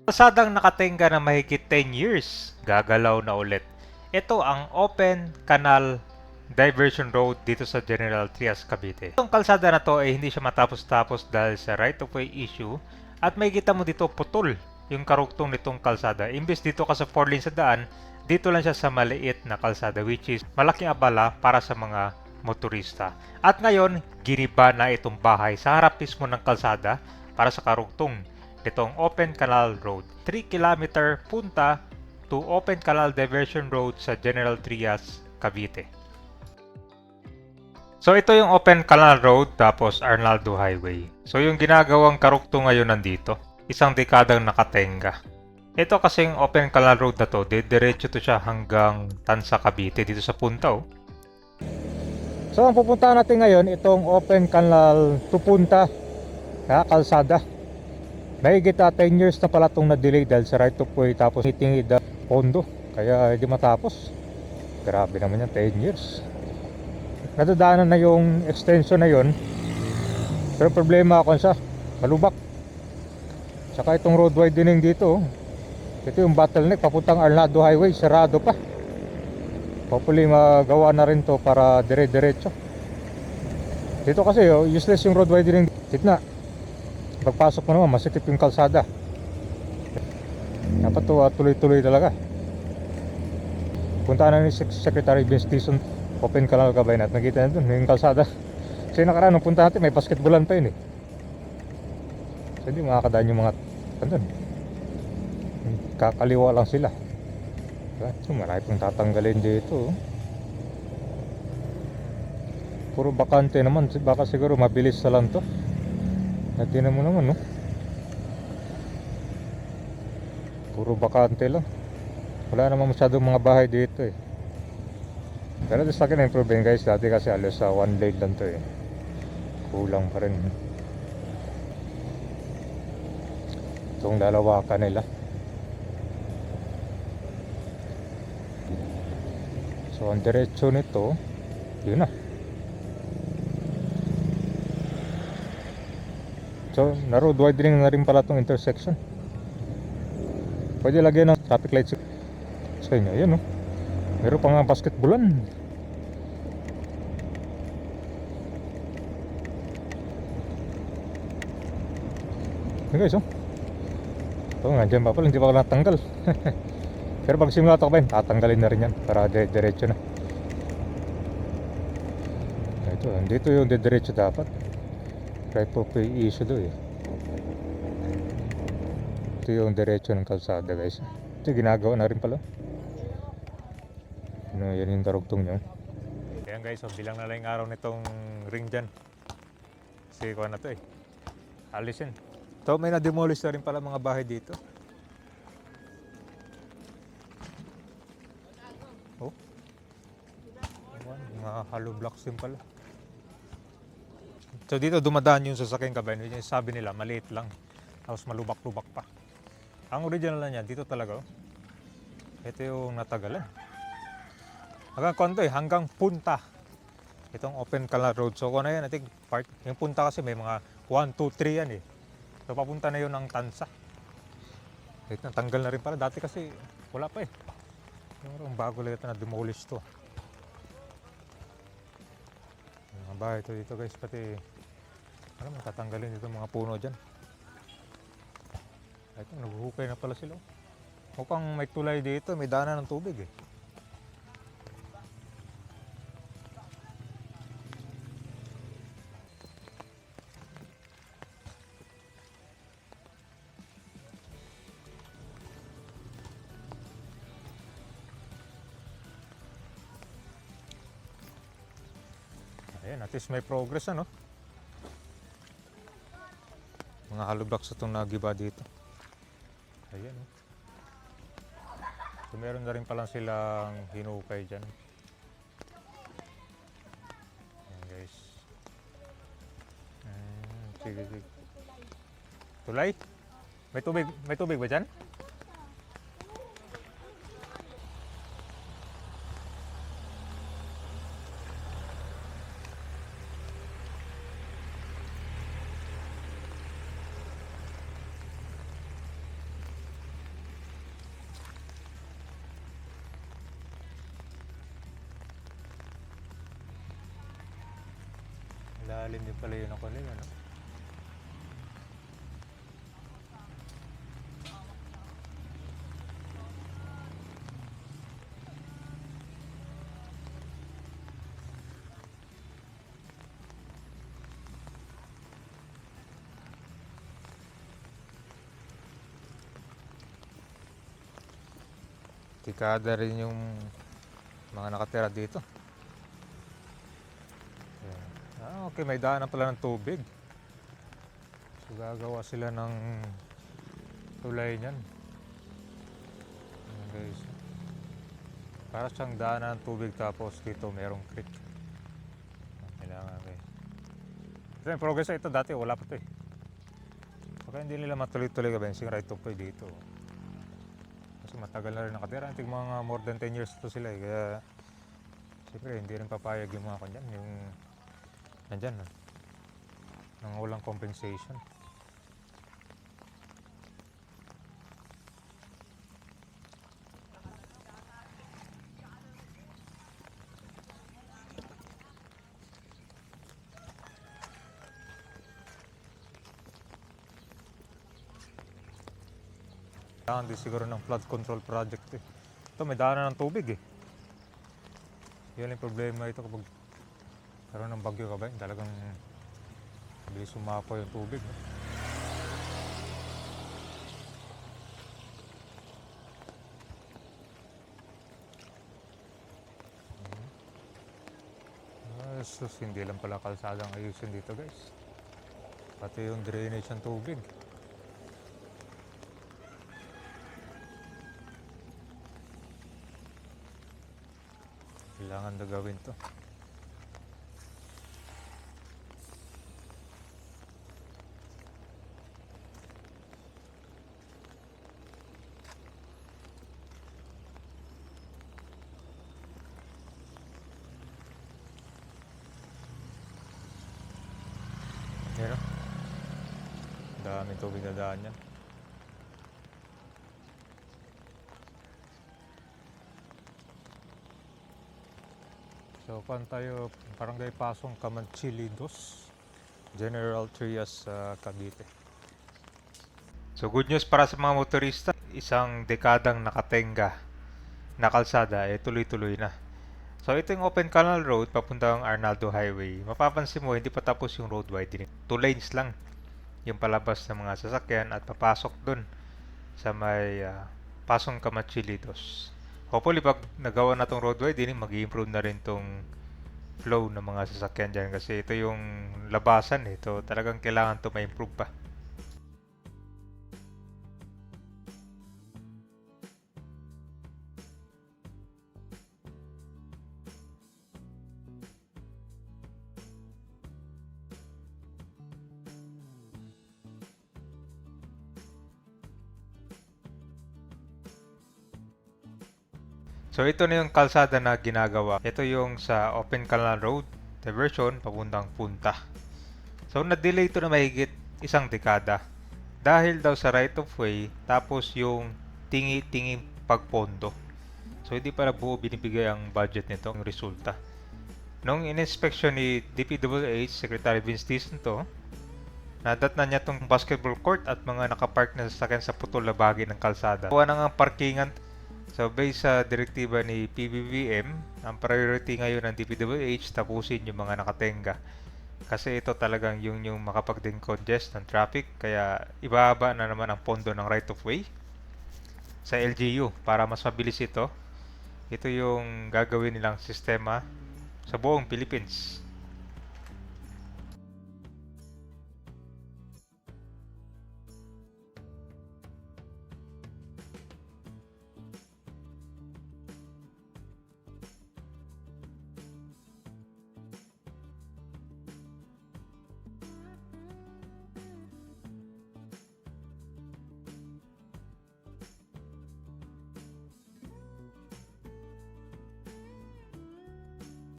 Kalsadang nakatenga na mahigit 10 years, gagalaw na ulit. Ito ang Open Canal Diversion Road dito sa General Trias, Cavite. Itong kalsada na to ay hindi siya matapos-tapos dahil sa right-of-way issue at may kita mo dito putol yung karugtong nitong kalsada. Imbes dito ka sa 4 lane sa daan, dito lang siya sa maliit na kalsada which is malaking abala para sa mga motorista. At ngayon, giniba na itong bahay sa harap mismo ng kalsada para sa karugtong nitong Open Canal Road. 3 kilometer punta to Open Canal Diversion Road sa General Trias, Cavite. So ito yung Open Canal Road tapos Arnaldo Highway. So yung ginagawang karugtong ngayon nandito, isang dekadang nakatenga. Ito kasing Open Canal Road na to, diretso to siya hanggang Tansa, Cavite dito sa punta. So ang pupuntahan natin ngayon, itong Open Canal to punta kalsada. Mahigit 10 years na pala itong na-delay dahil sa right of way tapos itingid na pondo. Kaya hindi matapos. Grabe naman yan, 10 years. Nadadaanan na yung extension na yun. Pero problema ako sa malubak. Saka itong road widening dito, ito yung bottleneck papuntang Arnaldo Highway, sarado pa. Hopefully magawa na rin to para dire-diretso. Dito kasi useless yung road widening. Gitna. Pagpasok mo naman masikip yung kalsada. Dapat to tuloy-tuloy talaga. Puntaan na ni Secretary Vince Dizon, Open Canal Cabayan at nakita na dun yung kalsada. Kasi nakaraan nung punta natin may basketballan pa yun eh. So hindi makakadaan yung mga andun. Kakaliwa lang sila. So marami pong tatanggalin dito. Puro bakante naman. Baka siguro mabilis na lang to. Natin mo naman no. Puro bakante lang. Wala naman masyadong mga bahay dito eh. Pero sa akin na-improve yun guys. Dati kasi alos sa one lane lang to eh. Kulang pa rin. Itong lalawakan nila. So ang diretsyo nito, yun na. So na road widening na rin pala itong intersection. Pwede lagyan ng traffic lights sa inyo. Yun no. Meron pa nga basketballan. Yun guys ito nga dyan pa pala, hindi pa ako natanggal. Pero pag simula ito kabayan, tatanggalin na rin yan para diretso na. Ito, dito yung diretso dapat. Right of way issue do eh. Ito yung diretso ng kalsada guys. Ito ginagawa na rin pala. Ano, yan yung karugtong nyo. Ayan guys, so bilang na lang yung araw nitong ring dyan. Kasi kuha na to eh. Alisin. Ito may na-demolish na rin pala mga bahay dito. Oh. Mga hollow blocks din pala. So dito dumadaan yung sasakyan kabayan. Yung sabi nila maliit lang. Tapos malubak-lubak pa. Ang original na niya dito talaga. Ito yung natagalan. Hanggang konto eh. Hanggang punta. Itong Open Canal Road. So kung ano yan, I think part. Yung punta kasi may mga 1, 2, 3 yan eh. So papunta na yun ng Tansa. Natanggal na rin pala. Dati kasi wala pa eh. Yung bago lang ito na demolish to. Mga bahay ito dito guys. Pati ano, matatanggalin dito mga puno dyan. Ito, naghuhukay na pala sila. Mukhang may tulay dito, may daanan ng tubig eh. Ayan, at least may progress ano. Mga hollow blocks itong nagiba dito. Ayan oh. So meron na rin palang silang hinukay dyan. Ayan guys. Sige. Tulay? May tubig ba dyan? Lalim din pala yun ako nila, no? Tikada rin yung mga nakatira dito. Ayan. Okay, may daanan pala ng tubig. So gagawa sila ng tulay niyan. Ayan, guys. Para siyang daanan ng tubig tapos dito merong creek. Kailangan guys. Ito yung progress ito dati wala pa ito eh. Baka hindi nila matuloy-tuloy ka benching right of way dito. Kasi matagal na rin nakatira. I think mga more than 10 years ito sila eh. Kaya siyempre hindi rin papayag yung mga kanyan. Yung nandyan nang walang compensation. Kailangan din siguro ng flood control project eh. Ito may daanan ng tubig eh. Yan yung problema ito kapag karoon ng bagyo ka ba? Talagang mabilis sumapo yung tubig. No? Sus, hindi lang pala kalsadang ayusin dito guys. Pati yung drainage ng tubig. Kailangan na gawin to. Yan o. Daming tubig na daan yan. So, kuhan tayo, Barangay Pasong, Camanchili 2, General Trias, Cavite. So, good news para sa mga motorista. Isang dekadang nakatenga na kalsada, tuloy-tuloy na. So, ito yung open canal road papuntang Arnaldo Highway. Mapapansin mo, hindi pa tapos yung road widening. 2 lanes lang yung palabas ng mga sasakyan at papasok dun sa may Pasong Camanchili 2. Hopefully pag nagawa na tong road widening, mag-i-improve na rin tong flow ng mga sasakyan dyan kasi ito yung labasan eh. Ito talagang kailangan to ma-improve pa. So ito na yung kalsada na ginagawa. Ito yung sa Open Canal Road diversion papuntang Punta. So na-delay ito na mahigit 1 dekada. Dahil daw sa right of way tapos yung tingi-tingi pagpondo. So hindi para buo binibigay ang budget nito, ang resulta. Nung in-inspection ni DPWH, Secretary Vince Dizon to, nadatnan niya tong basketball court at mga nakapark na sasakyan sa putol na bahagi ng kalsada. Kuha na nga parkingan. So based sa direktiba ni PBBM, ang priority ngayon ng DPWH tapusin yung mga nakatenga. Kasi ito talagang yung makapag-decongest ng traffic, kaya ibaba na naman ang pondo ng right of way sa LGU para mas mabilis ito. Ito yung gagawin nilang sistema sa buong Philippines.